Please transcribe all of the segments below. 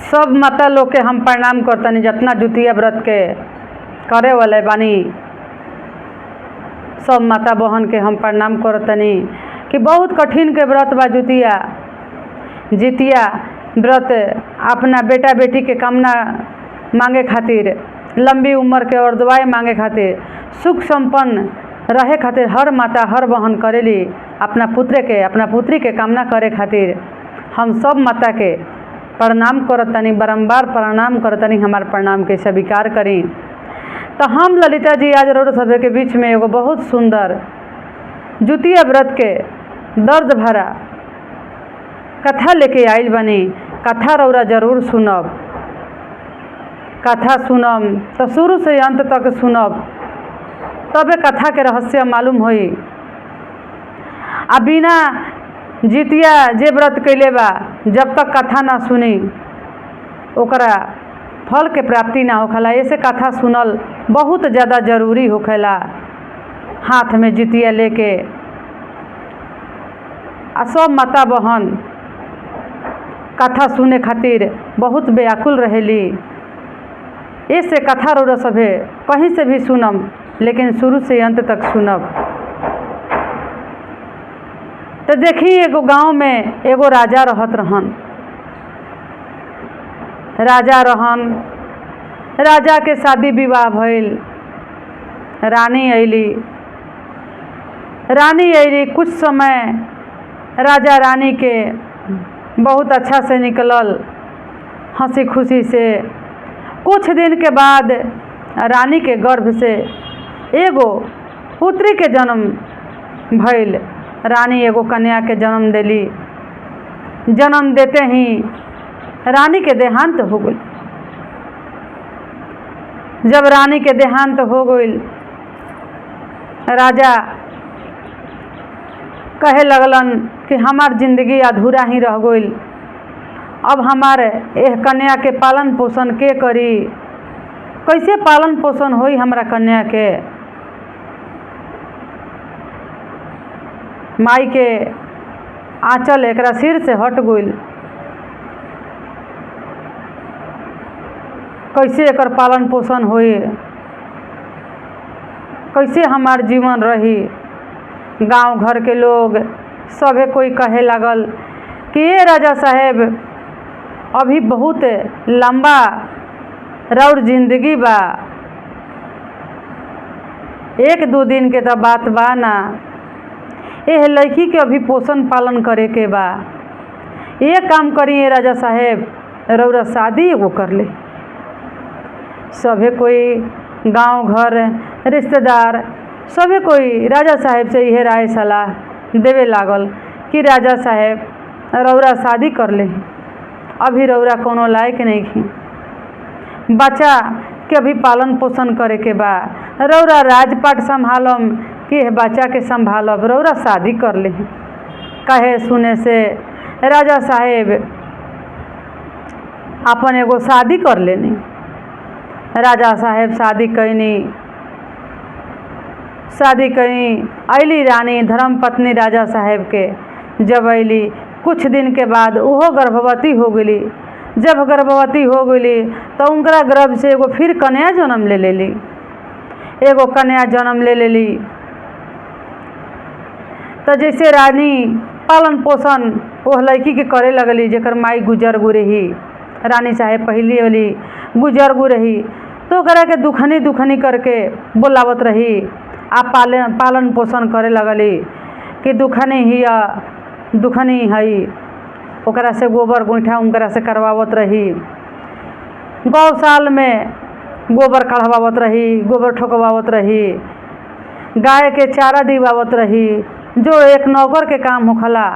सब माता लोग के हम प्रणाम करतनी, जितना जुतिया व्रत के करे वाले बानी सब माता बहन के हम प्रणाम करतनी कि बहुत कठिन के व्रत बा जितिया व्रत। अपना बेटा बेटी के कामना मांगे खातिर, लंबी उम्र के और दुआएं मांगे खातिर, सुख संपन्न रहे खातिर हर माता हर बहन करेली। अपना पुत्र के अपना पुत्री के कामना करे खातिर हम सब माता के प्रणाम करतनी, बारंबार प्रणाम करतनी। हमार प्रणाम के स्वीकार करी। तो हम ललिता जी आज रोड सभा के बीच में एगो बहुत सुंदर जुतिया व्रत के दर्द भरा कथा लेके आइल बनी। कथा रौरा जरूर सुनब। कथा सुनम तो शुरू से अंत तक सुनब, तबे कथा के रहस्य मालूम होई। आ बिना जितिया जे व्रत कैले बा जब तक कथा ना सुनी ओकरा फल के प्राप्ति ना होखेला। ऐसे कथा सुनल बहुत ज़्यादा जरूरी होखेला। हाथ में जितिया लेके आ सब माता बहन कथा सुने खातिर बहुत व्याकुल रहेली। ऐसे कथा रौरा सभे कहीं से भी सुनम, लेकिन शुरू से अंत तक सुनब। तो देखी एगो गांव में एगो राजा रहत रहन। राजा के शादी विवाह भइल। रानी अइली। कुछ समय राजा रानी के बहुत अच्छा से निकलल, हंसी खुशी से। कुछ दिन के बाद रानी के गर्भ से एगो पुत्री के जन्म भइल। रानी एगो कन्या के जन्म देली। जन्म देते ही रानी के देहांत हो गई। जब रानी के देहांत हो गई, राजा कहे लगलन कि हमार जिंदगी अधूरा ही रह गई। अब हमारे एह कन्या के पालन पोषण के करी? कैसे पालन पोषण होई हमरा कन्या के? माई के आंचल एकरा सिर से हट गई। कैसे एकर पालन पोषण होई? कैसे हमार जीवन रही? गांव घर के लोग सभे कोई कहे लागल कि ये राजा साहेब अभी बहुत लंबा रौर जिंदगी बा, 1-2 दिन के तो बात बा ना। एह लड़की के अभी पोषण पालन करे के बा। ये काम करिए राजा साहेब, रौरा शादी एगो कर ले। सभे कोई गांव घर रिश्तेदार सभे कोई राजा साहेब से यह राय सलाह देवे लागल कि राजा साहेब रौरा शादी कर ले। अभी रौरा कोनो लायक नहीं थी। बच्चा के अभी पालन पोषण करे के बा। रौरा राजपाट संभालम कि बच्चा के संभालब? रौरा शादी कर ले। कहे सुने से राजा साहेब अपन एगो शादी कर लेनी। राजा साहेब शादी कईनी। अली रानी धर्मपत्नी राजा साहेब के जब अली कुछ दिन के बाद ओहो गर्भवती हो गई। जब गर्भवती हो गई तो उनका गर्भ से एगो फिर कन्या जन्म ले लेली। तो जैसे रानी पालन पोषण वह लड़की के करे लगली जेकर माई गुजर गु रही। रानी साहेब पहली वाली गुजर गु रही तो ओकरा के दुखनी करके बोलावत रही। आ पालन पोषण करे लगली कि दुखनी हई। ओकरा से गोबर गोईठा उनकरा से करवावत रही। गौशाल में गोबर कढ़वावत रही, गोबर ठोकवावत रही, गाय के चारा दिवावत रही। जो एक नौकर के काम होखला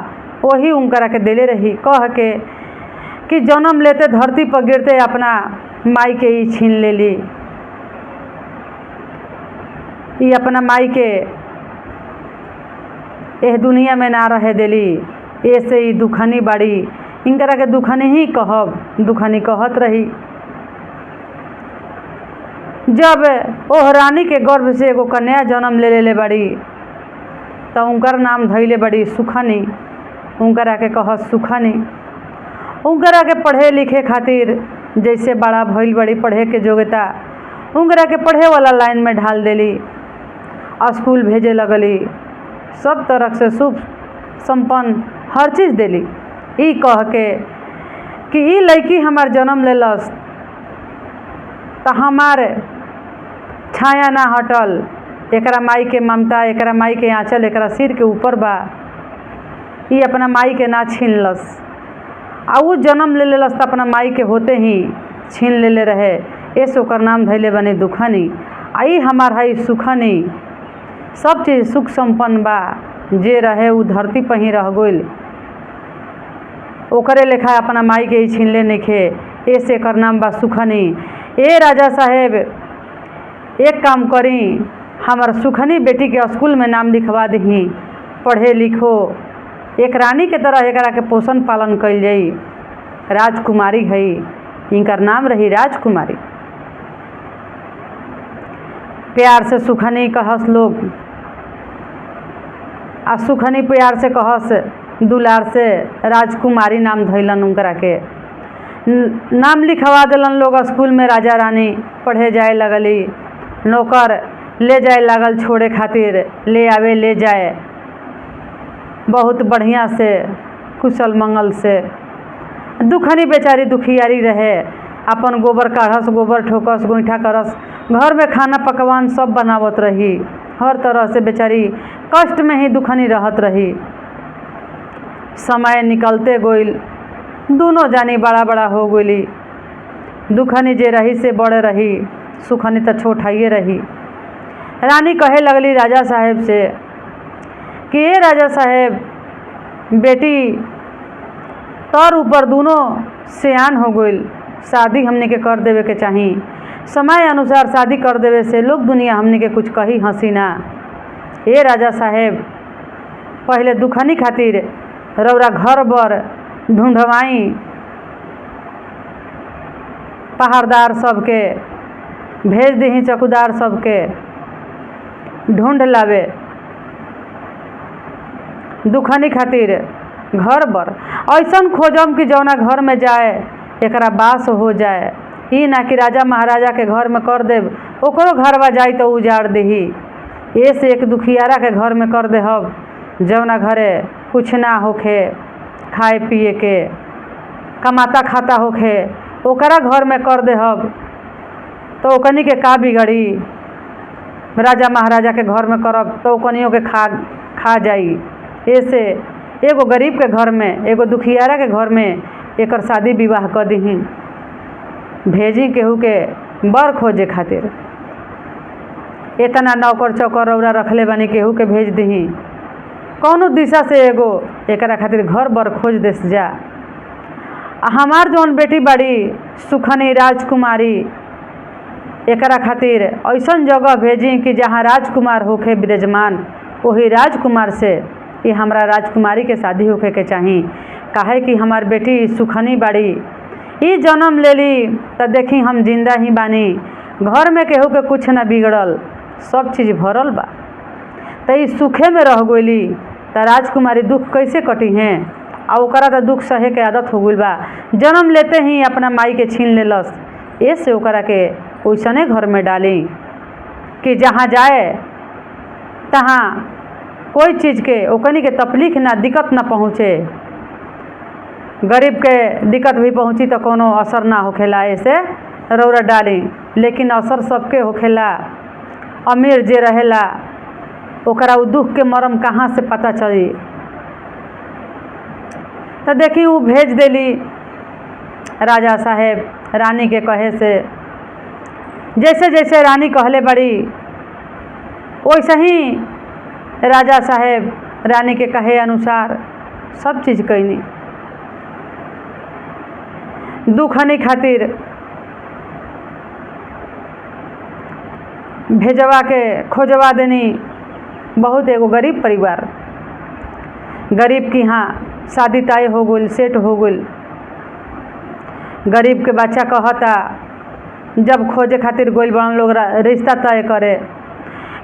वही उनकरा के देले रही। कह के कि जन्म लेते धरती पर गिरते अपना माई के ही छीन लेली। ये अपना माई के एह दुनिया में ना रहे देली। ऐसे ही दुखनी बाड़ी। इनकरा के दुखनी ही कहब, दुखनी कहत रही। जब ओह रानी के गर्भ से एगो कन्या जन्म ले लेले बड़ी तो उनकर नाम धैले बड़ी सुखनी। उनकरा के कहत सुखनी। उनकरा के पढ़े लिखे खातिर जैसे बड़ा भइल बड़ी पढ़े के योग्यता उनकरा के पढ़े वाला लाइन में ढाल देली, स्कूल भेजे लगली, सब तरह से शुभ संपन्न हर चीज़ देली। ई कह के कि ई लड़की हमार जन्म लेलस तो हमार छाया ना हटल, एकरा माई के ममता, एकरा माई के आंचल एकरा सिर के ऊपर बा, ई अपना माई के ना छीनलस। आ उ जन्म ले लेलस तो अपना माई के होते ही छीन ले रहे, ऐसे ओकर नाम धैले बने दुखनी। आई हमार है सुखनी, सब चीज़ सुख संपन्न बा, जे रहे उ धरती पर ही रह गइल, ओकरे लेखा अपना माई के ही छीन ले नइखे, ऐसे एकर नाम बा सुखनी। ए राजा साहेब एक काम करी, हमार सुखनी बेटी के स्कूल में नाम लिखवा दही, पढ़े लिखो, एक रानी के तरह एकरा के पोषण पालन कइल जाई। राजकुमारी है, इनकर नाम रही राजकुमारी। प्यार से सुखनी कहस लोग, आ सुखनी प्यार से कहस दुलार से राजकुमारी नाम धैलन उनकरा के। नाम लिखवा दिलन लोग स्कूल में, राजा रानी पढ़े जाए लगली, नौकर ले जाए लागल छोड़े खातिर, ले आवे ले जाए बहुत बढ़िया से कुशल मंगल से। दुखनी बेचारी दुखियारी रहे, अपन गोबर काढ़स, गोबर ठोकस, गोईठा करस, घर में खाना पकवान सब बनावत रही, हर तरह से बेचारी कष्ट में ही दुखनी रहत रही। समय निकलते गइल, दोनों जानी बड़ा बड़ा हो गइली। दुखनी जे रही से बड़े रही, सुखनी तो छोटाइए रही। रानी कहे लगली राजा साहेब से कि ये राजा साहेब बेटी तौर ऊपर दोनों सियान हो गइल, शादी हमने के कर देवे के चाही, समय अनुसार शादी कर देवे से लोग दुनिया हमने के कुछ कही हंसी ना। ये राजा साहेब पहले दुखनी खातिर रौरा घर बर ढूंढवाई, पहाड़दार सबके भेज दही, चौकीदार सबके ढूंढ लावे दुखनी खातिर घर बर ऐसन खोजम कि जौना घर में जाए एकरा बास हो जाए। ई ना कि राजा महाराजा के घर में कर देव, ओकरो घरवा जाई तो उजाड़ देही। ऐसे एक दुखियारा के घर में कर देहब जौना घरे कुछ ना होखे, खाए पिए के कमाता खाता होखे, ओकरा घर में कर देहब तो ओकनी के का बिगड़ी। राजा महाराजा के घर में करब तो ओकनियों के खा जाई। ऐसे एगो गरीब के घर में, एगो दुखियारा के घर में एकर शादी विवाह कर दही, भेजी केहू के बर खोजे खातिर। इतना नौकर चौकर रौरा रखले बानी, केहू के भेज दही, कौनो दिशा से एगो एकरा खातिर घर बर खोज देस जा। हमार जौन बेटी बड़ी सुखनी राजकुमारी, एकरा खातिर ऐसन जगह भेजी कि जहाँ राजकुमार होखे विराजमान, वही राजकुमार से ये हमरा राजकुमारी के शादी होखे के चाही। काहे कि हमार बेटी सुखनी बाड़ी, ई जन्म लेली तो देखी हम जिंदा ही बानी, घर में केहू के कुछ ना बिगड़ल, सब चीज़ भरल बा। तो ई सुखे में रह गइली तो राजकुमारी दुख कैसे कटी हैं, और ओकरा तो दुख सहे के आदत हो गइल बा। जन्म लेते ही अपना माई के छीन लेलस, ऐसे ओकरा के वैसने घर में डाली कि जहाँ जाए तहाँ कोई चीज़ के ओकनी के तकलीफ ना, दिक्कत ना पहुँचे। गरीब के दिक्कत भी पहुँची तो कोनो असर ना होखेला, ऐसे रौरा डाली। लेकिन असर सबके होखेला, अमीर जे रहेला ओकरा उ दुख के मरम कहाँ से पता चली। तो देखी उ भेज देली राजा साहेब रानी के कहे से। जैसे जैसे रानी कहले बड़ी वैसे ही राजा साहेब रानी के कहे अनुसार सब चीज़ कईनी। दुखनी खातिर भेजवा के खोजवा देनी बहुत एगो गरीब परिवार, गरीब की यहाँ शादी तय हो गई, सेट हो गई। गरीब के बच्चा कहता जब खोजे खातिर गोइल बड़न लोग रिश्ता तय करे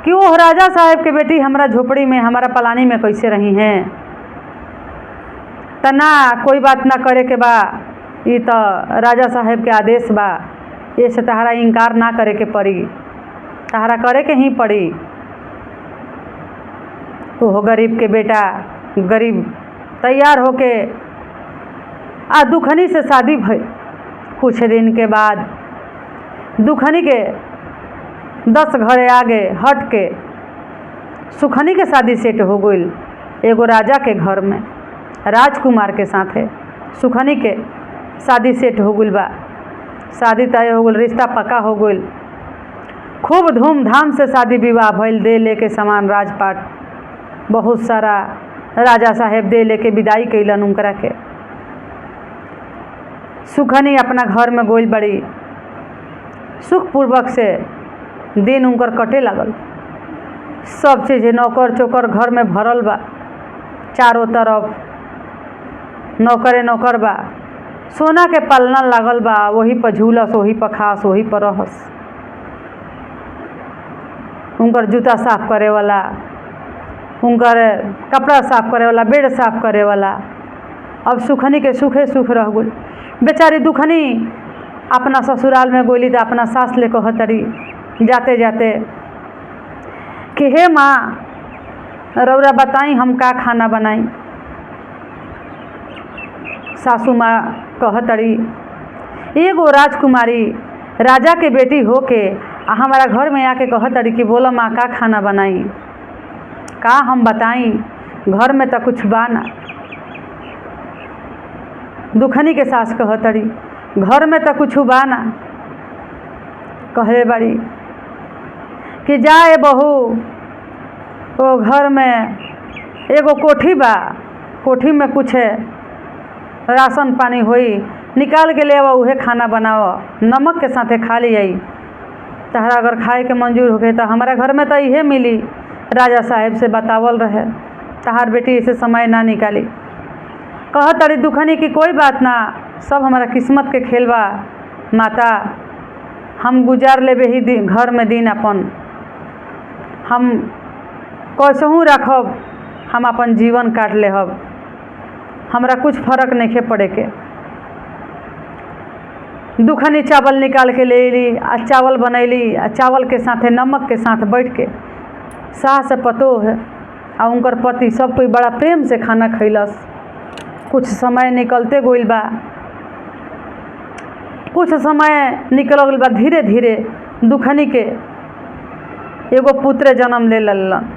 कि वो राजा साहेब के बेटी हमारा झोपड़ी में, हमारा पलानी में कैसे रही हैं। तना कोई बात ना करे के बा, ई तो राजा साहेब के आदेश बा, ये से तहरा इनकार ना करे के पड़ी, तहरा करे के ही पड़ी। वो गरीब के बेटा गरीब तैयार होके आ दुखनी से शादी भई। कुछ दिन के बाद दुखनी के 10 घरे आगे हट के सुखनी के शादी सेट हो गई एगो राजा के घर में, राजकुमार के साथे सुखनी के शादी सेट हो गई बा। शादी तय हो गई, रिश्ता पक्का हो गई। खूब धूमधाम से शादी विवाह भइल। दे लेके सामान राजपाट बहुत सारा राजा साहेब दे लेके विदाई कैलन उनकरा के। सुखनी अपना घर में गोइल बड़ी, सुखपूर्वक से दिन उनकर कटे लगल। सब चीज़ नौकर चोकर घर में भरल बा, चारों तरफ नौकरे नौकर बा। सोना के पलना लागल बा, वही पर झूलस, वही पर खास, वही पर रहस। उनकर जूता साफ करे वाला, उनकर कपड़ा साफ करे वाला, बेड साफ करे वाला। अब सुखनी के सुखे सुख रह गई। बेचारी दुखनी अपना ससुराल में गोली तो अपना सास ले कहतरी जाते जाते कि हे माँ रौरा बताई हम का खाना बनाई। सासू माँ कहतरी एगो राजकुमारी राजा के बेटी होके हमारा घर में आके कहतरी कि बोला माँ का खाना बनाई। का हम बताई, घर में तो कुछ बाना। दुखनी के सास कहतरी घर में तो कुछ बाना। कहे बड़ी कि जाए बहू वो घर में एगो कोठी बा, कोठी में कुछ राशन पानी होई, निकाल के ले आओ, उहे खाना बनाओ, नमक के साथे खा लियाई। तहरा अगर खाए के मंजूर होके तो हमारा घर में तो इहे मिली। राजा साहेब से बतावल रहे तहार बेटी ऐसे समय ना निकाली। कहतरी दुखनी की कोई बात ना, सब हमारा किस्मत के खेल बा माता, हम गुजार लेबे ही घर में दिन अपन, हम कैसहूँ रखब, हम अपन जीवन काट लेहब, हमरा कुछ फर्क नहीं पड़े के। दुखनी चावल निकाल के ले ली आ चावल बनैली आ चावल के साथे नमक के साथ बैठ के सास पतोह आ उनकर पति सब कोई बड़ा प्रेम से खाना खैलस। कुछ समय निकलते गइल बा, कुछ समय निकल गइल बा। धीरे धीरे दुखनी के एगो पुत्र जन्म ले लेलन।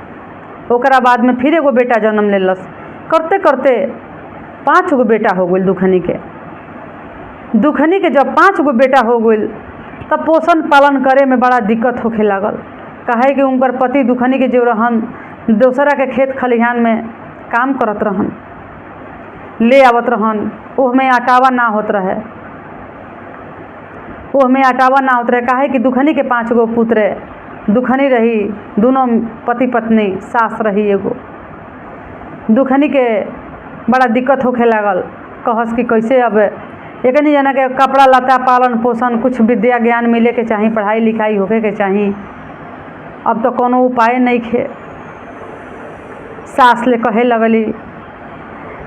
ओकरा बाद में फिर एगो बेटा जन्म लेलस। करते करते 5 गो बेटा हो गइल दुखनी के। दुखनी के जब 5 गो बेटा हो गइल तब पोषण पालन करे में बड़ा दिक्कत होखे लागल। काहे कि उनकर पति दुखनी के जो रहन दूसरा के खेत खलिहान में काम करत रहन, ले आवत रहन, ओहमें आटावा ना होत रहे, ओहमें आटावा ना होत रहे। काहे कि दुखनी के 5 गो पुत्र, दुखनी रही, दोनों पति पत्नी, सास रही एगो। दुखनी के बड़ा दिक्कत होखे लागल। कहस कि कैसे अब एकनी जना के कपड़ा लता पालन पोषण कुछ विद्या ज्ञान मिले के चाही, पढ़ाई लिखाई होके के चाही। अब तो कोनो उपाय नहीं खे। सास ले कहे लगली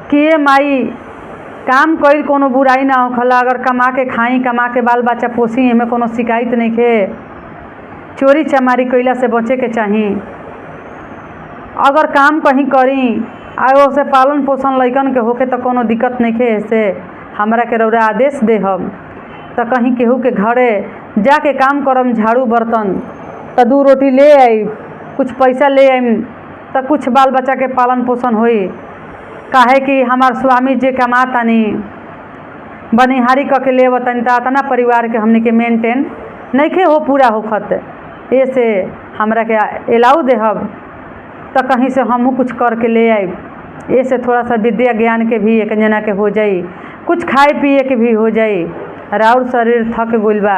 कि ये माई काम कईल कोनो बुराई ना होखला, अगर कमा के खाई, कमा के बाल बच्चा पोसी, एमे कोनो शिकायत नहीं खे। चोरी चमारी कईला से बचे के चाही। अगर काम कहीं करी आ से पालन पोषण लइकन के होके तो कोनो दिक्कत नहीं खे। ऐसे हमरा के रौरा आदेश दे हम तो कहीं केहू के घरे जाके काम करम, झाड़ू बर्तन, तो 2 रोटी ले आई, कुछ पैसा ले आई, तो कुछ बाल बच्चा के पालन पोषण होई। काहे कि हमार स्वामी जे कमातानी बनिहारी क के ले बतानी तो इतना परिवार के हमने के मेंटेन नहीं खे हो पूरा होखत। ऐसे हमरा के एलाऊ देहब तो कहीं से हमहू कुछ करके ले आई। ऐसे थोड़ा सा विद्या ज्ञान के भी एक जना के हो जाई, कुछ खाए पिए के भी हो जाई। राउर शरीर थक गइल बा,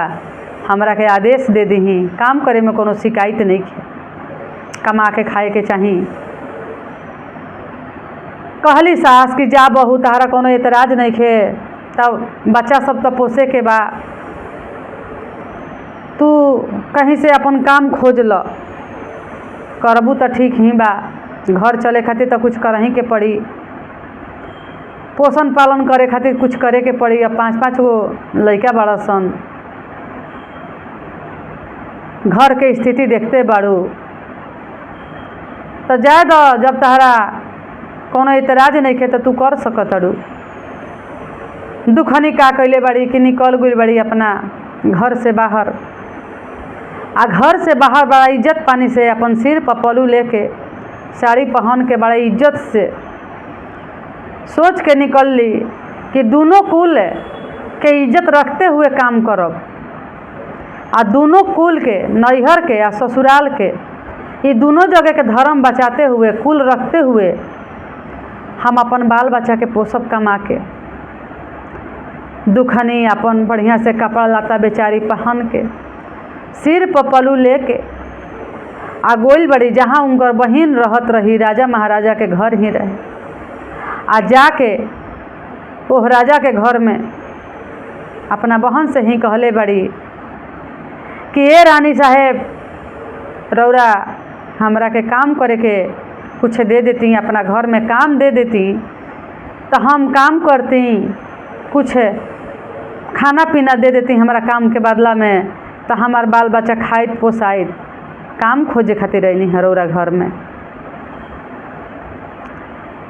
हमरा के आदेश दे दही, काम करे में कोनो शिकायत नहीं खे, कमा के खाए के चाही। कहली सास कि जा बहू तहरा कोनो एतराज नहीं खे, तब बच्चा सब तो पोसे के बा, तू कहीं से अपन काम खोज ल, करबू तो ठीक ही बा, घर चले खातिर तो कुछ करही के पड़ी। पोषण पालन करे खातिर कुछ करे के पड़ी। अब 5-5 गो लड़का बड़ा सन, घर के स्थिति देखते बाड़ू तो जाए दो। जब तहरा कोनो एतराज नहीं खे तो तू कर सकत अड़ू। दुखनी का कैले बाड़ी कि निकल गई बाड़ी अपना घर से बाहर, आ घर से बाहर बड़ा इज्जत पानी से अपन सिर पर पलू लेके साड़ी पहन के बड़ा इज्जत से सोच के निकल ली कि दोनों कुल के इज्जत रखते हुए काम करब, आ दोनों कुल के नैहर के आ ससुराल के ये दोनों जगह के धर्म बचाते हुए कुल रखते हुए हम अपन बाल बच्चा के पोषब कमा के। दुखनी अपन बढ़िया से कपड़ा लता बेचारी पहन के सिर पर पलू लेके आ गोइल बड़ी जहाँ उनकर बहिन रहत रही, राजा महाराजा के घर ही रहे। आ जाके ओह राजा के घर में अपना बहन से ही कहले बड़ी कि ये रानी साहेब रौरा हमरा के काम करे के कुछ दे देती, अपना घर में काम दे देती तो हम काम करती, कुछ खाना पीना दे देती हमारा काम के बदला में, तो हमार बाल बच्चा खाइत पोसाइत। काम खोजे खातिर रहनी हरौरा घर में।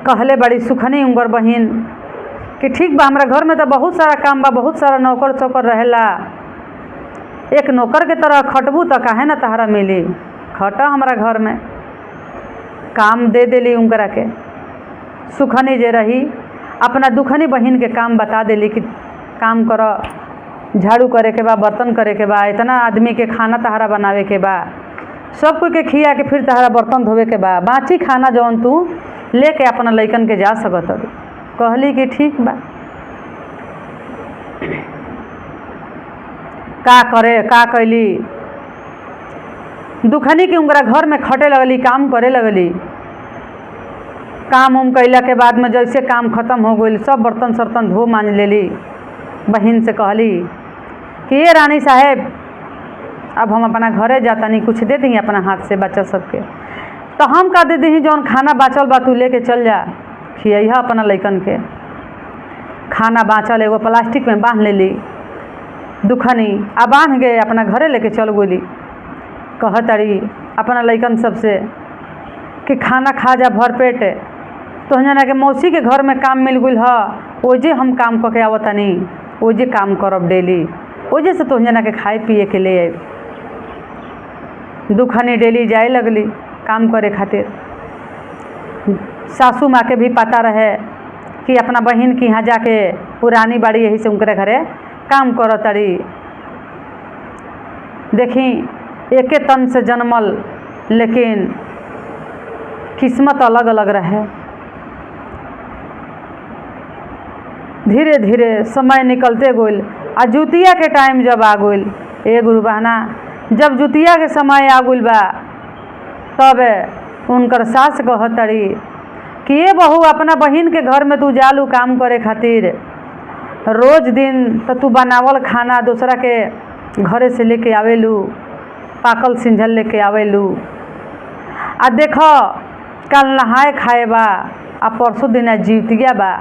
कहले बड़ी सुखनी उंगर बहिन कि ठीक बा, हमारा घर में तो बहुत सारा काम बा, बहुत सारा नौकर चौकर रहेला, एक नौकर के तरह खटबू तो काहे ना तहरा मिली, खटा हमारा घर में। काम दे देली उनकरा के। सुखनी जे रही अपना दुखनी बहिन के काम बता देली कि काम कर, झाड़ू करे के बा, बर्तन करे के बा, इतना आदमी के खाना तहरा बनावे के बा, सब कोई के खिया के फिर तहरा बर्तन धोवे के बा, बाँची खाना जौन तू लेके अपना लइकन के जा सकत अभी। कहली कि ठीक बा। का करे का कैली, दुखनी के उनकरा घर में खटे लगली, काम करे लगली। काम उम कैला के बाद में जैसे काम खत्म हो गई सब बर्तन सर्तन धो मांज लेली। बहन से कहली कि ये रानी साहेब अब हम अपना घरे जाता नहीं, कुछ दे दी अपना हाथ से बच्चा सबके। तो हम का दे दी जौन खाना बाँचल बा तू लेके चल जा, खिया अपना लइकन के। खाना बाँचल एगो प्लास्टिक में बांध लेली दुखनी, आ बांध के अपना घरे लेके चल गोली। कहतड़ी अपना लइकन सबसे कि खाना खा जा भर पेट, तो जना के मौसी के घर में काम मिल गई ह, ओजे हम काम करके आवतनी, ओजे काम करब डेली, ओजे से तो जना के खाए पिए के ले आए। दुखनी डेली जाए लगली काम करे खातिर। सासू माँ के भी पता रहे कि अपना बहन के यहाँ जाके पुरानी बाड़ी यही से उनके घरे काम करतड़ी। देखी एके तन से जन्मल लेकिन किस्मत अलग अलग रहे। धीरे धीरे समय निकलते गइल, आ जुतिया के टाइम जब आ गइल, ए गुरु बहना जब जुतिया के समय आ गइल बा तब उनकर सास कहतड़ी कि ये बहू अपना बहन के घर में तू जालू काम करे खातिर, रोज दिन तो तू बनावल खाना दूसरा के घरे से लेके आवेलू, पाकल सिंझल लेके आवेलू। आ देखो कल नहाए खाए बा, आ परसों दिन जीवतिया बा,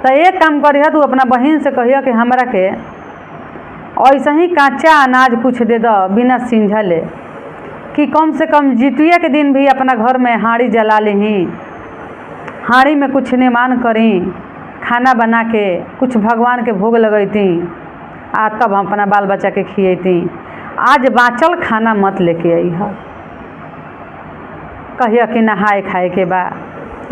तो एक काम करिह तू अपना बहन से कहिए कि हमरा के ऐसा ही कांचा अनाज कुछ दे दो बिना सिंझले, कि कम से कम जितिया के दिन भी अपना घर में हांडी जला लेही, हांडी में कुछ निमान करी, खाना बना के कुछ भगवान के भोग लगैती, आ तब हम अपना बाल बच्चा के खिएती। आज बाँचल खाना मत लेके आई है, कहिए कि नहाए खाए के बा,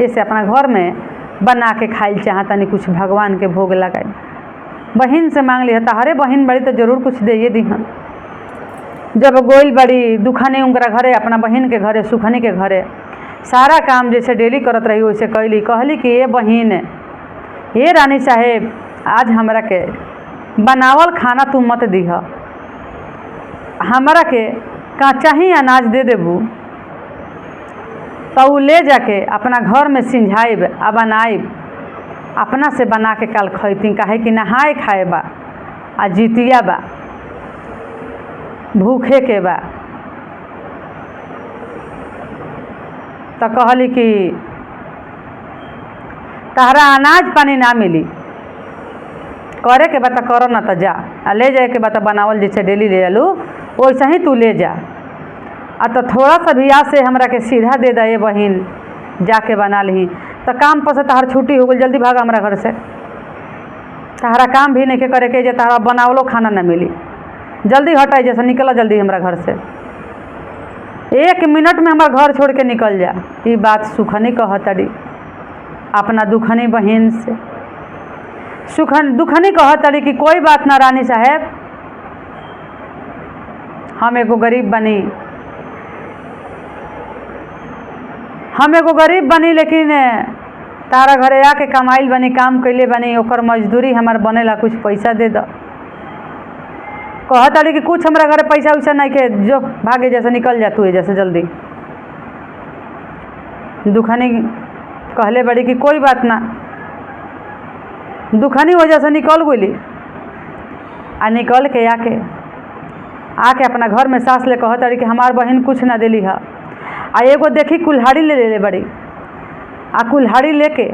ऐसे अपना घर में बना के खाइल चाहतनी, कुछ भगवान के भोग लगाई। बहन से मांग लिया हरे बहन बड़ी तो जरूर कुछ दे दीहन। जब गोइल बड़ी दुखनी उनकरा घरे, अपना बहन के घरे, सुखनी के घरे सारा काम जैसे डेली करत रही वैसे कैली। कहली कि ये बहन, ये रानी साहेब आज हमरा के बनावल खाना तू मत दीह, हमरा के कांचा ही अनाज दे देबू तो उ ले जाके अपना घर में सिंझाइब आ बनाइब, अपना से बना के कल खैती। काहे कि नहाए खाए बा, आ जितिया बा, भूखे के बा। तो कहली कि तहरा अनाज पानी ना मिली। करे के बता करो ना तो जा, आ ले जाए के बता बनावल जैसे डेली ले आलू वैसे ही तू ले जा। आ तो थोड़ा सा भी आज से हमरा के सीधा दे दे बहिन, जाके बना ली तो काम पर से तहार छुट्टी हो गई, जल्दी भाग हमारा घर से। तहरा काम भी नहीं करे के जे तहरा बनावलो खाना ना मिली, जल्दी हटाई जैसे निकल जल्दी हमारा घर से। 1 मिनट में हमारा घर छोड़ के निकल जा। ये बात सुखनी कहतड़ी अपना दुखनी बहन से। दुखनी कहतड़ी कि कोई बात ना रानी साहेब, हम एगो गरीब बनी, लेकिन तारा घरे आके कमाइल बनी, काम कैले बनी, ओकर मजदूरी हमार बनेला, कुछ पैसा दे दो। कहतड़ी कि कुछ हमारा घरे पैसा वैसा नहीं के, जो भागे जैसे निकल जा तू जैसे जल्दी। दुखनी कहले बड़ी कि कोई बात ना। दुखनी वजह से निकल गई, आ निकल के आके अपना घर में सास ले कहतड़ी कि हमार बहन कुछ ना दिली है। आ एगो देखी कुल्हाड़ी ले बड़ी, आ कुल्हाड़ी लेके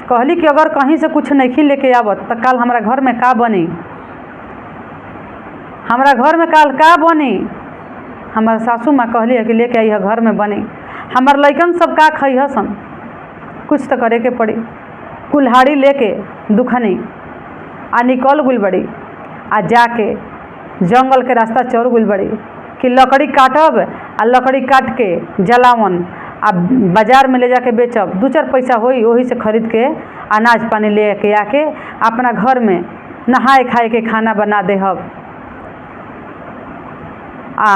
कहली कि अगर कहीं से कुछ नहीं लेके आवत तो कल हमारा घर में का बनी, हमारा घर में कल का बनी। हमार सासू माँ कहली है कि लेके आई है घर में बनी, हमार लइकन सब का खई हसन, कुछ तो करे के पड़ी। कुल्हाड़ी लेके दुखनी आ निकल गुल बड़ी, आ जाके जंगल के रास्ता चढ़ गुल बड़ी कि लकड़ी काटब, आ लकड़ी काट के जलावन, आ बाजार में ले जाके बेचब, 2-4 पैसा होई, वही से खरीद के अनाज पानी ले के आके अपना घर में नहाए खाए के खाना बना देहब। आ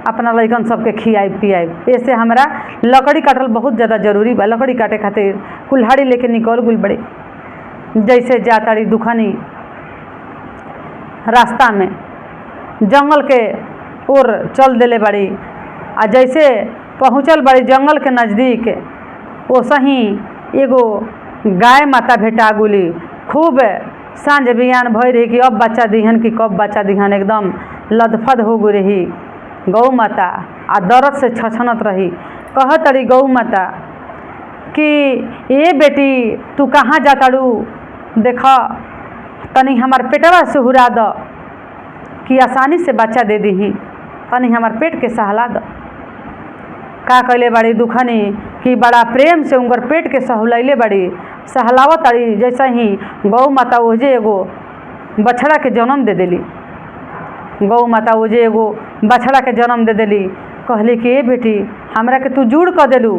अपना लइकन सबके खियाई पियाई। ऐसे हमरा लकड़ी काटल बहुत ज़्यादा जरूरी बा। लकड़ी काटे खातिर कुल्हाड़ी लेके निकल गुल बड़ी। जैसे जाताड़ी दुखनी रास्ता में जंगल के ओर चल देले बड़ी, आ जैसे पहुँचल बड़ी जंगल के नज़दीक, वैसे ही एगो गाय माता भेटा गुली। खूब सांझ बिहान भई रही कि अब बच्चा दिहन कि कब बच्चा दिहन, एकदम लदफद हो गई रही गौ माता, आ दर्द से छछनत रही। कहतड़ी गौ माता कि ए बेटी तू कहाँ जाताड़ू, देख तनी हमार पेटवा सुहुरा द कि आसानी से बच्चा दे दीही, तनी हमार पेट के सहला द। का कैले बड़ी दुखनी कि बड़ा प्रेम से उनकर पेट के सहलैले बड़ी, सहलावत ताड़ी। जैसे ही गौ माता ओजे एगो बछड़ा के जन्म दे देली, गौ माता ओजे एगो बछड़ा के जन्म दे देली। कहली कि ए बेटी हमरा के तू जुड़ कर देलू,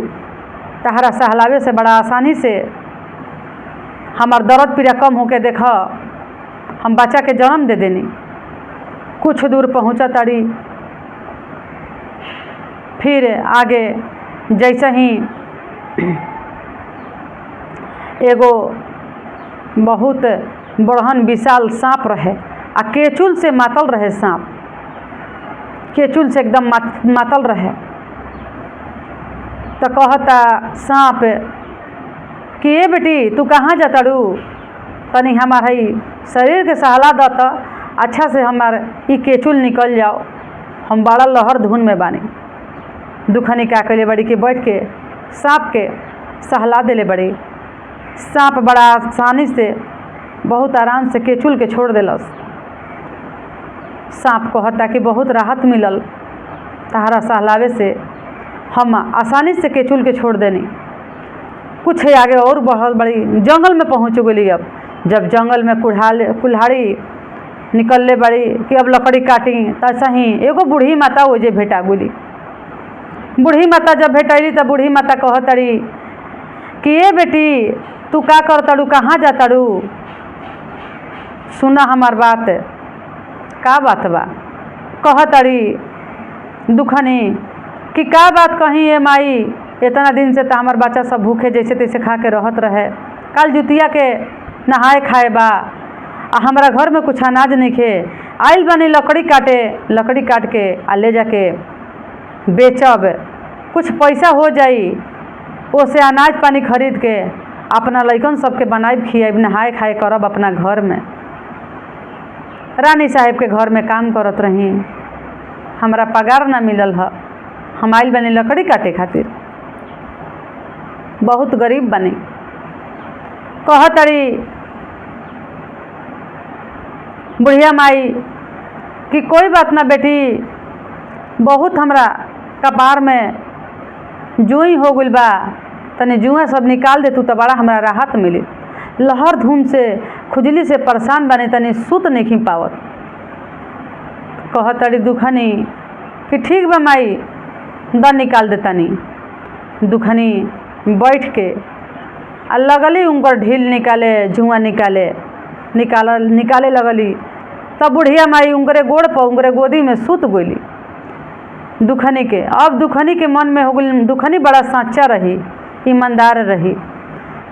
तहरा सहलावे से बड़ा आसानी से हमार दर्द पीड़ा कम होके देख हम बच्चा के जन्म दे देनी। कुछ दूर पहुँचा ताड़ी, फिर आगे जैसे ही एगो बहुत बड़हन विशाल सांप रहे, आ केचुल से मातल रहे सांप, केचुल से एकदम मातल रहे। तो कहता सांप कि ए बेटी तू कहाँ जाताड़ू, तनी हमार ही शरीर के सहला द त अच्छा से हमार ई केचुल निकल जाओ, हम बड़ा लहर धुन में बानी। दुखनी क्या कैले बड़ी कि बैठ के सांप के सहला देले बड़ी। सांप बड़ा आसानी से बहुत आराम से केचुल के छोड़ देलस। सांप कहता कि बहुत राहत मिलल तहरा सहलावे से, हम आसानी से केचुल के छोड़ देनी। कुछ आगे और बहुत बड़ी जंगल में पहुँच गई। अब जब जंगल में कुल्हाड़ी निकलले बड़ी कि अब लकड़ी काटी, तैसा ही एगो बूढ़ी माता ओजे भेटा गुली। बूढ़ी माता जब भेटैली तब बूढ़ी माता कहतड़ी कि ए बेटी तू का करतड़ू, कहाँ जातड़ू, सुना हमार बात। का बात बा? कहतड़ी दुखनी कि का बात कही ए माई, इतना दिन से तो हमार बच्चा सब भूखे जैसे तैसे खा के रहत रहे, कल जुतिया के नहाए खाए बा, आ हमारा घर में कुछ अनाज नहीं खे, आइल बनी लकड़ी काटे, लकड़ी काट के आ ले जाके बेचब, कुछ पैसा हो जाई, ओसे अनाज पानी खरीद के अपना लइकन सबके बनाइब खियाइब, नहाए खाए करब अपना घर में। रानी साहेब के घर में काम करत रही, हमरा पगार ना मिलल ह, हम आइल बनी लकड़ी काटे खातिर। बहुत गरीब बनी। कहतड़ी बुढ़िया माई कि कोई बात ना बेटी, बहुत हमरा कपार में जुई हो गइल बा, तनी जुआ सब निकाल दे तू तो बड़ा हमरा राहत मिली। लहर धूम से खुजली से परेशान बने, तनी सुत नहीं पावत। कहतड़ी दुखनी कि ठीक बा माई, द निकाल दे तनी। दुखनी बैठ के लगली उनकर ढील निकाले, जुआ निकाले लगली। तब बुढ़िया माई उनकरे गोड़ पर उनकरे गोदी में सुत गई दुखनी के। अब दुखनी के मन में हो गई, दुखनी बड़ा सच्चा रही, ईमानदार रही।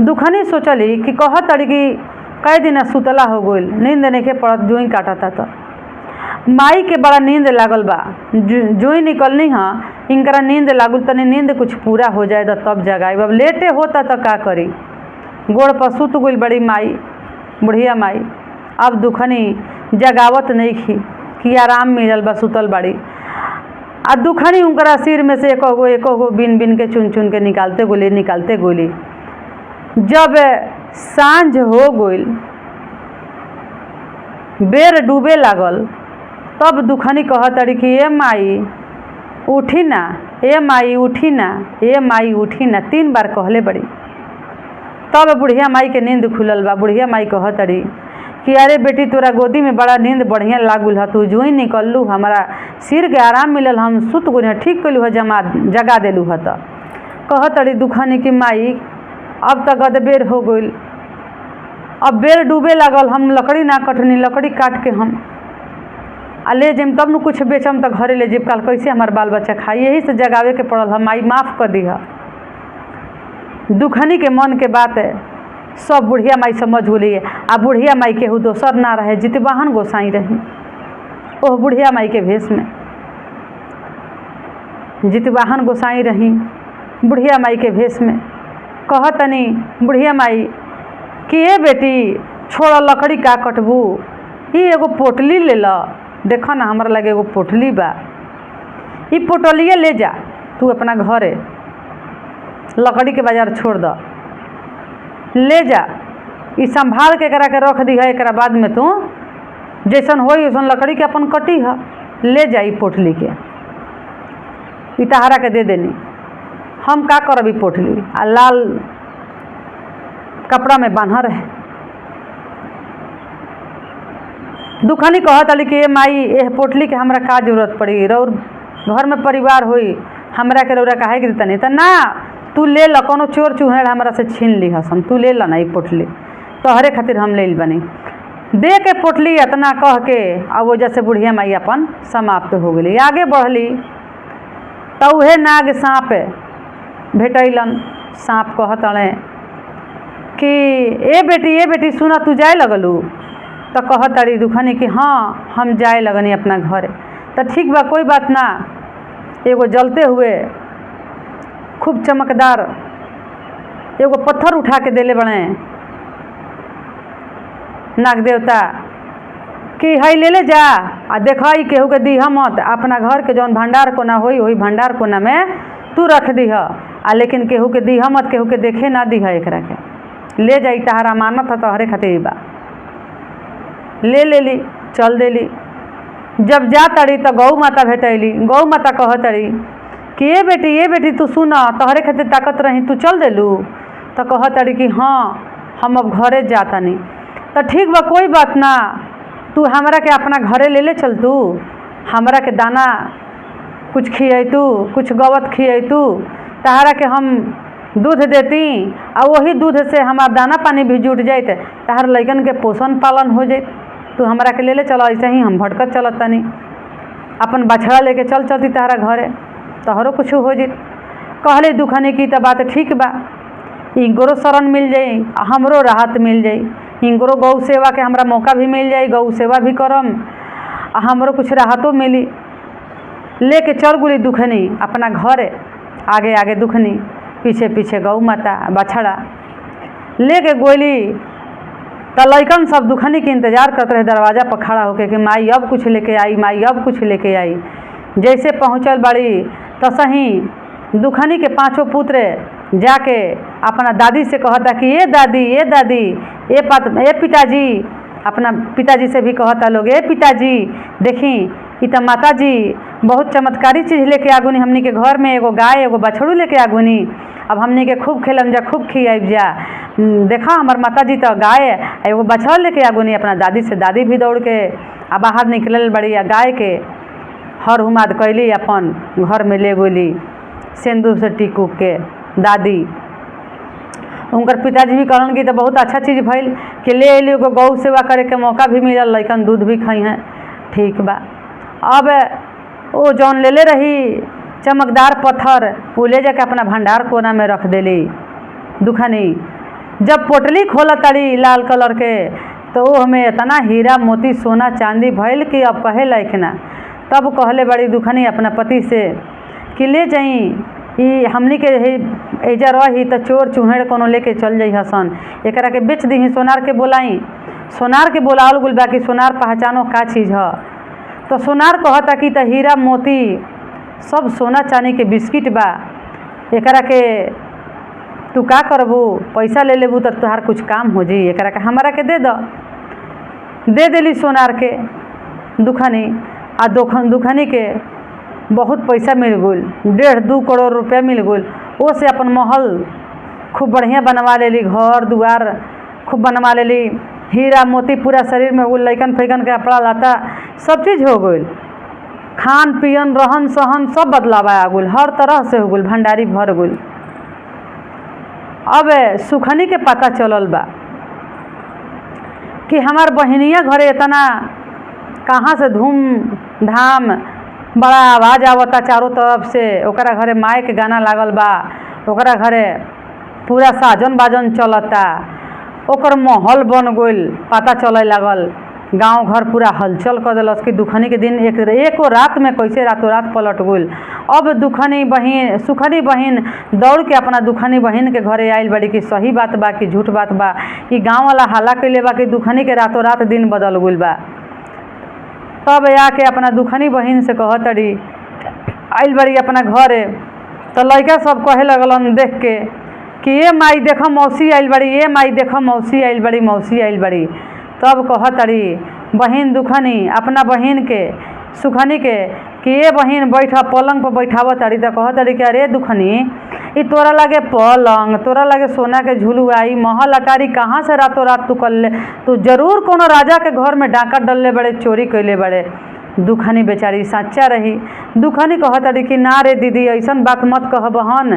दुखनी सोचली कि कहतड़ी कि कई दिन सुतला हो गई, नींद नहीं पड़त, जुई काटता। तो माई के बड़ा नींद लागल बा, जुई निकलनी हाँ, इनकरा नींद लागल, तनी नींद कुछ पूरा हो जाए तब जगाई। अब लेटे होता तो का करी, गोड़ पर सुत गई बड़ी माई, बुढ़िया माई। अब दुखनी जगावत नहीं खी कि आराम मिलल बा, सुतल बड़ी। आ दुखनी उनकरा सिर में से एको गो बिन बिन के चुन चुन के निकालते गोली। जब सांझ हो गई, बेर डूबे लागल, तब दुखनी कहतड़ी कि ए माई उठी ना, ए माई उठी ना, ए माई उठी ना, 3 बार कहले बड़ी। तब बुढ़िया माई के नींद खुलल बा। बुढ़िया माई कहतड़ी कि अरे बेटी, तोरा गोदी में बड़ा नींद बढ़िया लागल है, तू जुई निकललू, हमारा सिर के आराम मिलल, हम सुत गई, ठीक कैलू है, जगा देलू है। तो कहतड़ी दुखनी कि माई अब तक गदबेर हो गई, अब बेर डूबे लागल, हम लकड़ी ना कटनी, लकड़ी काट के हम ले जेम तब न कुछ बेचम तो घरे ले जेब, काल कैसे हमार बाल बच्चा खाई, यही से जगावे के पड़ल है, माई माफ़ कर दीह। दुखनी के मन के बात सब बुढ़िया माई समझ गई। आ बुढ़िया माई केहू दोसर ना रहे, जितवाहन गोसाई रही। ओह बुढ़िया माई के भेष में जितवाहन गोसाई रही, बुढ़िया माई के भेष में। कहतनी बुढ़िया माई कि ए बेटी, छोड़ लकड़ी का कटबू, ये एगो पोटली ले ला, देखो ना हमारा लगे एगो पोटली बा, ये पोटलिए ले जा तू अपना घरे, लकड़ी के बाजार छोड़ द, ले जा, ये संभाल के करा के रख दी है, एक बाद में तू जैसन हो वैसन लकड़ी के अपन कटी है, ले जा ई पोटली के, ई तहारा के दे देनी, हम का करब ई पोटली। आ लाल कपड़ा में बांधा रहे। दुखनी कहतली कि ए माई, एह पोटली के हमरा का जरूरत पड़ी, रौर घर में परिवार होई, हमरा के रौरा काहे के देतनी। तो ना, तू ले ला, कोनो चोर चुहेड़ हमरा से छीन ली हसन, तू ले ला ना ई पोटली, तोहरे खातिर हम ले बनी। दे के पोटली इतना कह के अब वजह से बुढ़िया माई अपन समाप्त हो गई। आगे बढ़ली तो उहे नाग सांप भेटैलन। सांप कहतड़े कि ए बेटी सुना, तू जाए लगलू। तो कहतड़ी दुखनी कि हाँ हम जाए लगनी अपना घरे। तो ठीक बा, कोई बात ना। एगो जलते हुए खूब चमकदार एगो पत्थर उठा के देले बड़े नाग देवता कि हई ले जा, आ देखा केहू के दीह मत, अपना घर के जौन भंडार कोना होई वही भंडार कोना में तू रख दीह, आ लेकिन केहू के दीह मत, केहू के देखे ना दीह, एकरा के ले जाई, तहारा मानत है तोहरे खातिर बा। ले लेली, चल देली। जब जा तड़ी तो गौ माता भेटैली। गौ माता कहतड़ी कि ए बेटी तू सुना, तोहरे खातिर ताकत रही, तू चल देलू। तो कहतड़ी कि हाँ हम अब घरे जातानी। तो ठीक बा, कोई बात ना, तू हमरा के अपना घरे ले चल, तू हमरा के दाना कुछ खियतू, कुछ गवत खियतू, तहरा के हम दूध देती, और वही दूध से हमार दाना पानी भी जुट जाते, तहर लइकन के पोषण पालन हो जाए। तू हमरा के ले चल, ऐसे ही हम भटकत चलत तनी, अपन बछड़ा लेके चलती तहरा घरे, तोहरो कुछ हो जाए। कहले दुखनी की तो बात ठीक बा, इनकरो शरण मिल जाई, हमरो राहत मिल जाई, इनकरो गौ सेवा के हमरा मौका भी मिल जाई, गौ सेवा भी करम, हमरो कुछ राहतो मिली। लेके चल गुली दुखनी अपना घरे, आगे आगे दुखनी, पीछे पीछे गौ माता बछड़ा लेके गोली। तो लइकन सब दुखनी के इंतजार करते रहे दरवाजा पर खड़ा होके कि माई अब कुछ लेके आई, माई अब कुछ लेके आई। जैसे पहुँचल बड़ी तो सही दुखनी के 5 पुत्र जाके अपना दादी से कहता कि ये दादी ये पिताजी, अपना पिताजी से भी कहता लोग, ये पिताजी देखी ई तो माता जी बहुत चमत्कारी चीज़ लेके आगुनी हमनी के घर में, एगो गाय एगो बछड़ू लेके आगुनी, अब हमनी के खूब खेलम जा, खूब खियाब जा, देखा हमार माता जी तो गाय एगो बछड़ा लेके आगुनी। अपना दादी से दादी भी दौड़ के आ बाहर निकलल बड़ी, आ गाय के हर हुमाद कैली, अपन घर में ले गोली सिंदूर से टिक उक के। दादी उनकर पिताजी भी कहलन कि तो बहुत अच्छा चीज़ भइल कि ले अली, एगो गौ सेवा करे के मौका भी मिलल, लइकन दूध भी खाई हैं, ठीक बा। अब वो जौन ले रही चमकदार पत्थर, वो ले जाके अपना भंडार कोना में रख देली दुखनी। जब पोटली खोला ताड़ी लाल कलर के, तो वो हमें इतना हीरा मोती सोना चांदी भइल कि अब कहे लायक ना। तब कहले बड़ी दुखनी अपना पति से कि ले जाई, ई हमनी के एजा रही तो चोर चूहेड़ कोनो लेके चल जाइ हसन, एकरा के बेच दी, सोनार के बोलाई। सोनार के बोलावल गुल बा कि सोनार पहचानो का चीज़ है। तो सोनार कहता कि तो हीरा मोती सब सोना चांदी के बिस्किट बा, एकरा के तू का करबू, पैसा ले लेबू तो तुहार कुछ काम हो जी, एकरा के हमारा के दे दे देली सोनार के दुखनी। आ दुखनी के बहुत पैसा मिल गल, 1.5-2 करोड़ रुपया मिल गल। वो से अपन महल खूब बढ़िया बनवा लेली, घर दुआर खूब बनवा लेली, हीरा मोती पूरा शरीर में हो गल, लइकन फैकन के कपड़ा लाता सब चीज़ हो गल, खान पियन रहन सहन सब बदलावा आ गल, हर तरह से हो गल, भंडारी भर गल। अब सुखनी के पता चलल बा कि हमार बहनिया घरे इतना कहाँ से धूम धाम बड़ा आवाज़ आवता चारों तरफ से, ओकरा घरे माए के गाना लागल बा, ओकरा घरे पूरा साजन बाजन चलता, ओकर महल बन गइल, पता चले लागल, गांव घर पूरा हलचल कर दिलस कि दुखनी के दिन एको रात में कैसे रातों रात पलट गइल। अब सुखनी बहन दौड़ के अपना दुखनी बहन के घरे आइल बड़ी कि सही बात बा कि झूठ बात बा, कि गाँव वाला हल्ला कैले बा कि दुखनी के रातों रात दिन बदल गइल बा। तब आके अपना दुखनी बहन से कहतड़ी, आइल बड़ी अपना घरे, तो लड़का सब कहे लगलन देख के कि ये माई देखो मौसी आइल बड़ी, ये माई देखो मौसी आइल बड़ी, मौसी आइल बड़ी। तब कहतड़ी बहन दुखनी अपना बहन के सुखनी के कि ये बहन बैठा, पलंग पर बैठावत ताड़ी। तो कहतड़ी कि अरे दुखनी, ई तोरा लगे पलंग, तोरा लगे सोना के झुलुआ, ई महल अटारी कहाँ से रातों रात तू कर ले, तू जरूर कोनो राजा के घर में डाका डलले बड़े, चोरी कैले बड़े। दुखनी बेचारी सच्चा रही। दुखनी कहतड़ी कि ना रे दीदी, ऐसन बात मत कह बहन,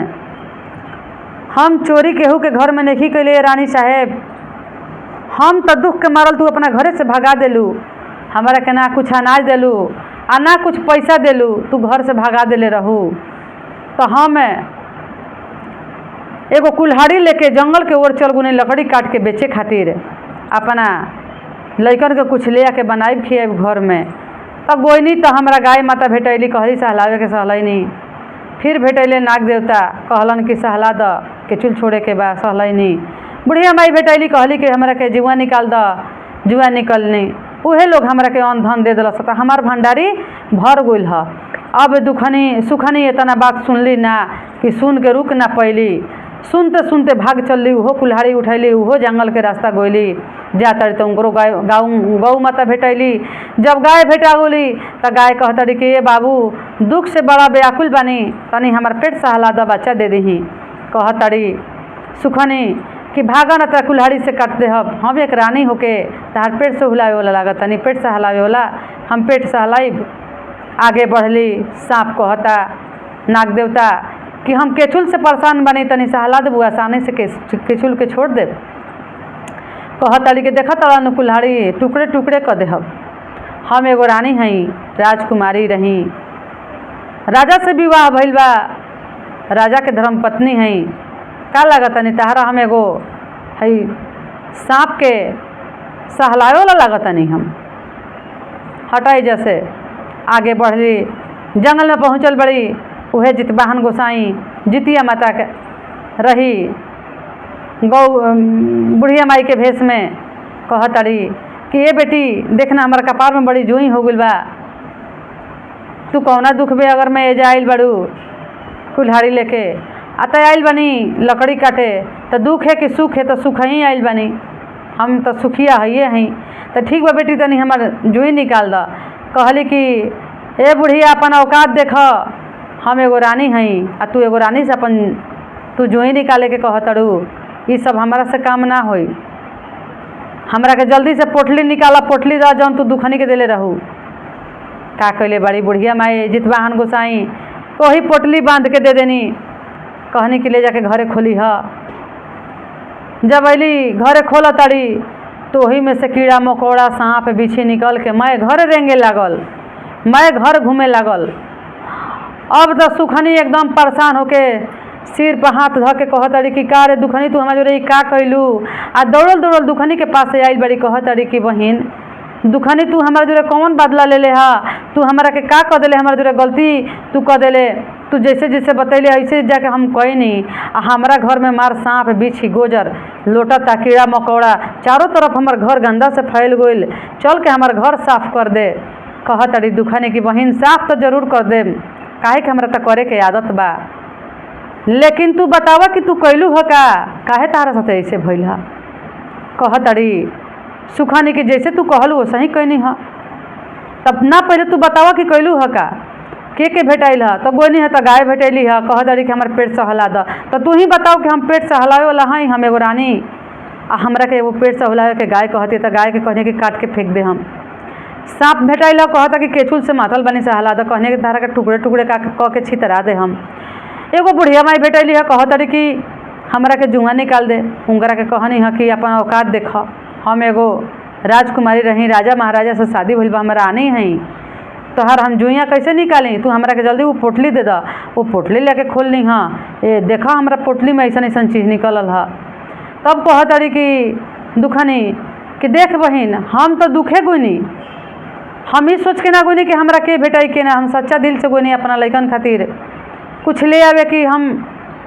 हम चोरी केहू के घर में नहीं कैले रानी साहेब, हम तो दुख के मारल तू अपना घरे से भगा देलू, हमारा के ना कुछ अनाज देलू आ ना कुछ पैसा देलू, तू घर से भगा देले रहू। तो हम एगो कुल्हाड़ी लेके जंगल के ओर चल गुनी, लकड़ी काट के बेचे खातिर, अपना लइकन के कुछ ले आके बनाई खियाब घर में। तब गोइनी तो हमारा गाय माता भेटैली, कहली सहलावे के सहलैनी। फिर भेटैले नाग देवता, कहलन कि सहला द के चूल छोड़े के बा, सहलैनी। बुढ़िया माई भेटैली, कहली कि हमरा के जुआ निकाल द, जुआ निकलनी। उहे लोग हमरा के अन्न धन दे दिलस, तो हमार भंडारी भर गइल ह। अब सुखनी इतना बात सुनली ना कि सुन के रुक ना पैली, सुनते सुनते भाग चलली, उहो कुल्हाड़ी उठैली, उहो जंगल के रास्ता गइली। जातड़ी तो उनको गौ माता भेटैली। जब गाय भेटा गोली तो गाय कहतड़ी कि ये बाबू दुख से बड़ा व्याकुल बानी, तनी हमार पेट सहला द, बच्चा दे दही। कहतड़ी सुखनी कि भागा न त कुल्हाड़ी से काट दे, हम एक रानी होके तहार पेट सहलावे वाला लागत, तनी पेट सहलावे वाला, हम पेट सहलाइब। आगे बढ़ली। सांप कहता नाग देवता कि हम केचुल से परेशान बनी, तनी सहला देबू, आसानी से केचुल के छोड़ देब। कहतड़ी कि देखा तड़ा कुल्हाड़ी टुकड़े टुकड़े कर देहब, हम एगो रानी हई, राजकुमारी रही, राजा से विवाह भइल बा, राजा के धर्मपत्नी हई, का लागत तनी तहरा हम एगो हई सांप के सहलावे वाला लागत तनी हम। हटाई जैसे आगे बढ़ली। जंगल में पहुँचल बड़ी, उहे जितवाहन गोसाई जितिया माता के रही, बुढ़िया माई के भेष में। कहतड़ी कि ये बेटी देखना हमारा कपार में बड़ी जुई हो गइल बा, तू कौना दुख बे अगर मैं एजा आइल बड़ू कुल्हाड़ी लेके। आता आइल बनी लकड़ी काटे तो दुख है कि सुख है, तो सुख ही आइल बनी, हम तो सुखिया है ही। तो ठीक बा बेटी तनी हमार जुई निकाल द। कहली कि ए बुढ़िया अपन औकात देख, हम एगो रानी हई आ तू एगो रानी से अपन तू जुई निकाले के कहतड़ू, ये सब हमारा से काम ना होई। हमरा के जल्दी से पोटली निकाला, पोटली दा जौन तू दुखनी के देले रहू। का कैले बड़ी बुढ़िया माई जितवाहन गोसाई वही पोटली बांध के दे देनी, कहनी कि ले जाके घरे खोली ह। जब अली घरे खोल ताड़ी तो वही में से कीड़ा मकोड़ा सांप बिछी निकल के मैं घर रेंगे लागल, मैं घर घूमे लागल। अब तो सुखनी एकदम परेशान होके सिर पर हाथ धऽ के कहतड़ी कि का रे दुखनी तू हमारे जोरे का कैलू। आ दौड़ल दौड़ल दुखनी के पास आइल बड़ी, कहतड़ी कि बहिन दुखनी तू हमारे जोरे कौन बदला ले ले हा, तू हमारा के का कह देले, हमारे जोरे गलती तू कह देले, तू जैसे जैसे बतैले ऐसे जाके हम कही नहीं। आ हमारा घर में मार सांप बिछी गोजर लोटता कीड़ा मकोड़ा, चारों तरफ हमार घर गंदा से फैल गइल, चल के हमार घर साफ कर दे। कहतड़ी दुखनी की बहिन साफ तो जरूर कर दे, काहे कि हमरा तो करे के आदत बा, लेकिन तू बतावा कि तू कैलू ह का, काहे तारा साथे ऐसे भइल हा। कहतड़ी सुखानी कि जैसे तू कहलू वैसे ही कहनी ह। तब ना पहले तू बतावा कि कैलू ह का, के भेटाइल ह। तो गोनी है तो गाय भेटैली ह। कहतड़ी कि हमार पेट सहला द। तो तू ही बताओ कि हम पेट सहलावे वाला हई, हम एगो रानी आ हमरा के एगो पेट सहलावे के गाय कहती, तो गाय के कहने कि काट के फेंक दे हम। सांप भेटाइल ह, कहता कि केचुल से माथल बनी सहला द, कहने के धारा के टुकड़े टुकड़े क के छितरा दे हम। एगो बुढ़िया माई भेटैली ह, कहतड़ी कि हमरा के जुआ निकाल दे। उनकरा के कहनी ह कि अपन औकात देख, हम एगो राजकुमारी रही, राजा महाराजा से शादी भइल बा, हमरा आनी हई, तोहर हम जुइया कैसे निकाली, तू हमरा के जल्दी वो पोटली दे द। वो पोटली लेके खोलनी ह, ए देखा हमरा पोटली में ऐसा ऐसा चीज़ निकलल ह। तब कहतड़ी कि दुखनी कि देख बहिन हम तो दुखे गुनी, हम ही सोच के ना गुनी कि हमरा के भेटाई के ना, हम सच्चा दिल से गुनी अपना लइकन खातिर कुछ ले आवे कि हम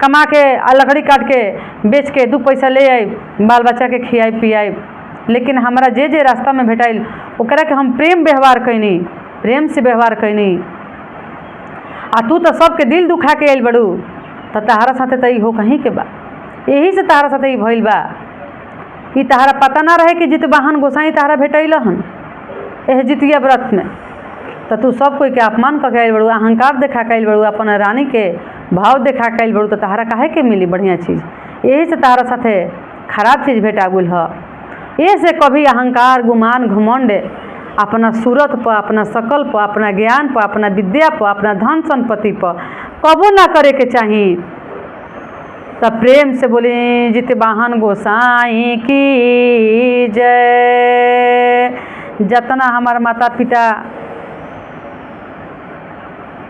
कमा के आ लकड़ी काट के बेच के दू पैसा ले आई, बाल बच्चा के खियाई पियाई। लेकिन हमरा जे जे रास्ता में भेटाइल ओकरा के हम प्रेम व्यवहार कैनी, प्रेम से व्यवहार कैनी। आ तू तो सबके दिल दुखा के आइल बड़ू, तो तहारा साथे तो हो कहीं के बा, यही से तहारा साथे ही भइल बा। ई तहारा पता ना रहे कि जितवाहन गोसाई तहारा भेटैल हन एह जितिया व्रत में। तो तू सब कोई के अपमान करके आइल बड़ू, अहंकार देखा के आइल बड़ू, अपन रानी के भाव देखा के आइल बड़ू, तो तहारा काहे के मिली बढ़िया चीज़। यही से तहारा साथे खराब चीज़ भेटा गुल ह। ये से कभी अहंकार गुमान घमंड अपना सूरत पर, अपना शकल पर, अपना ज्ञान पर, अपना विद्या पर, अपना धन संपत्ति पर कबो ना करे के चाहिए। तब प्रेम से बोले जितवाहन गोसाई की जय। जतना हमार माता पिता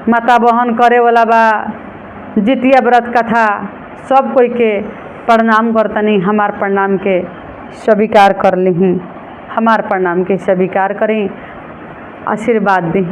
माता बहन करे वाला बा जितिया व्रत कथा सब कोई के प्रणाम करतनी, हमार प्रणाम के स्वीकार कर ली, हमार प्रणाम के स्वीकार करें, आशीर्वाद दी।